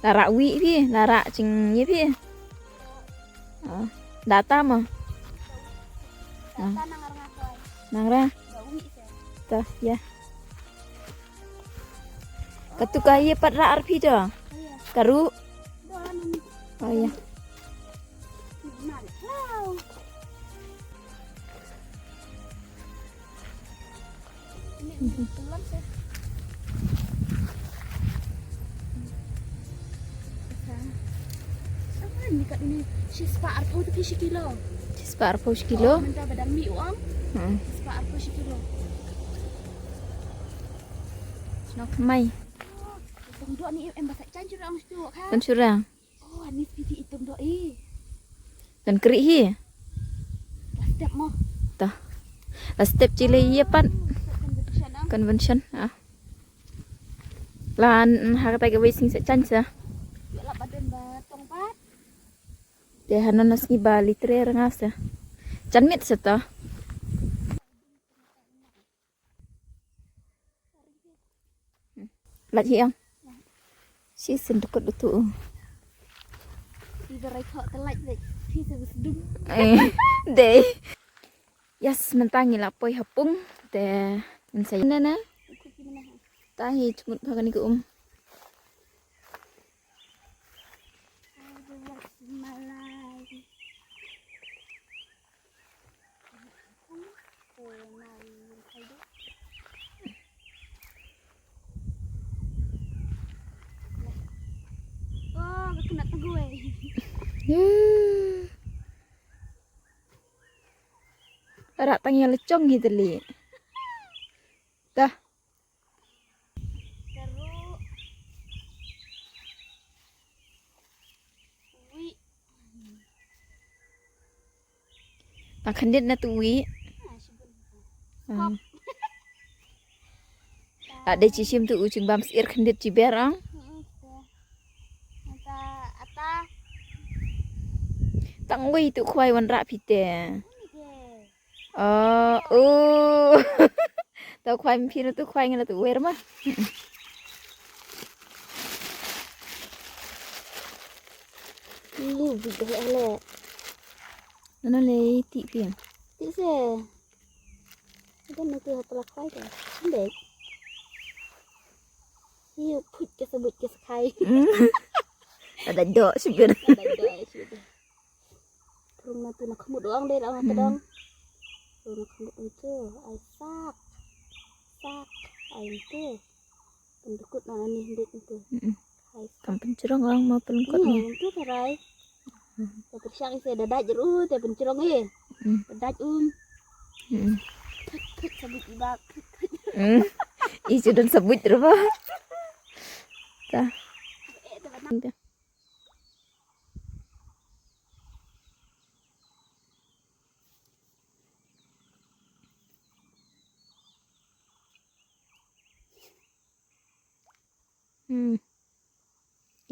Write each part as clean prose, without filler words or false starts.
Lara wi pi, lara ching ye pi. Data mà. Nang ra. Tah ya. Katuka ye pat ra arpi to. Karu. Oh ya. Separuh kilo. Nó may. Con curang. Dan keri hi. Tah. La step chile ye pan. Convention. Lan harta ke wising se chan sa. Để hắn nó ski ba litre ngas ya. Chan mit sa ta. Lagi yang. Si senduk tu. Deh. Yes, mentangi lah poi hapung. Deh. Saya nana. Tahi cungut pakai ni Rak tangnya lecong gitu li. Dah. Makan dit na tuwi. Ada cisim tu ucing bam sir kendit ciberang. Tang wi tu khoai wan rak pite. Tao khoai phi tu khoai ngala tu wer mah. Lu bidah ele. Nana le ti pi. Ti se. Kan nak telah khoai dah. Sendek. Hiu put ke sebut ke sekai. Ada dok sebenarnya. Ada dah sudah. Perum nanti nak kamu doang deh, orang tedang. Perum kamu itu, sak, ay itu. Pendukut nana nih dek itu. Kam pencerong orang mau pelengkot Iya, nih. itu karai. Tapi siang isi dadah jerut, tapi pencerong eh. Dadah Kut sebut ibak. Isu dan sebut terus. Dah.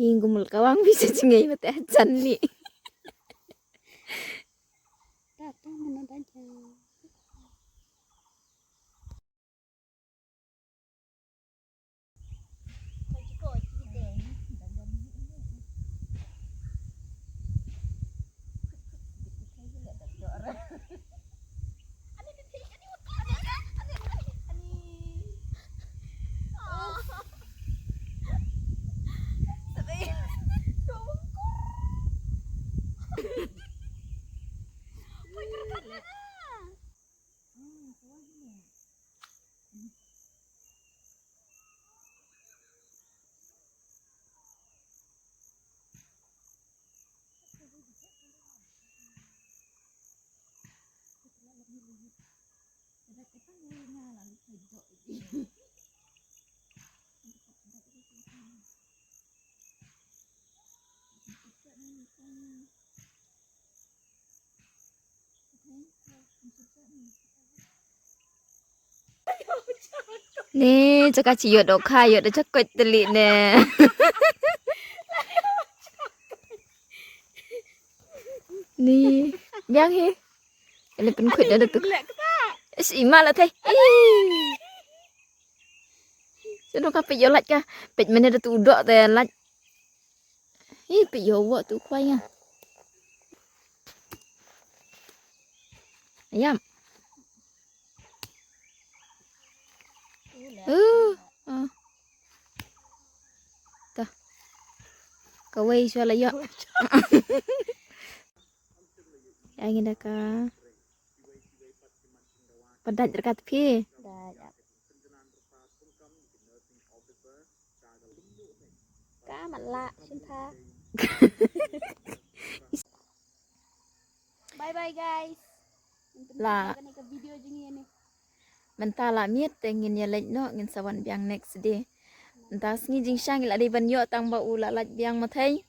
Ingumul kawang bisa cengai mata acan ni. Datang mana baca. Nih, cakap ciut dok kayu, dah cakap telik ne. Nih, yang he, ini penkut ada tu. Imal lah teh. Jadi kape jolat kah? Pet mana ada tu udok teh lat. Ih, piyo vợ tụ khoai nha. Ayam. Ờ. Tuh. Kawai cho là yuk. Angin dah ka. Padat dekat pi. Dah, ya. Cá mặn lạ, xin tha. Bye bye guys. Lah. Ini ke video jengi ini. Mentala miet tengin ya lek no ngin sawan biang next day. Entah sengi jing sang ila di ban yo tang ba ula laj biang ma thai.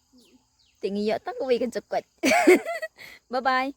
Tingi yo tang ko wi kan chakot. Bye bye.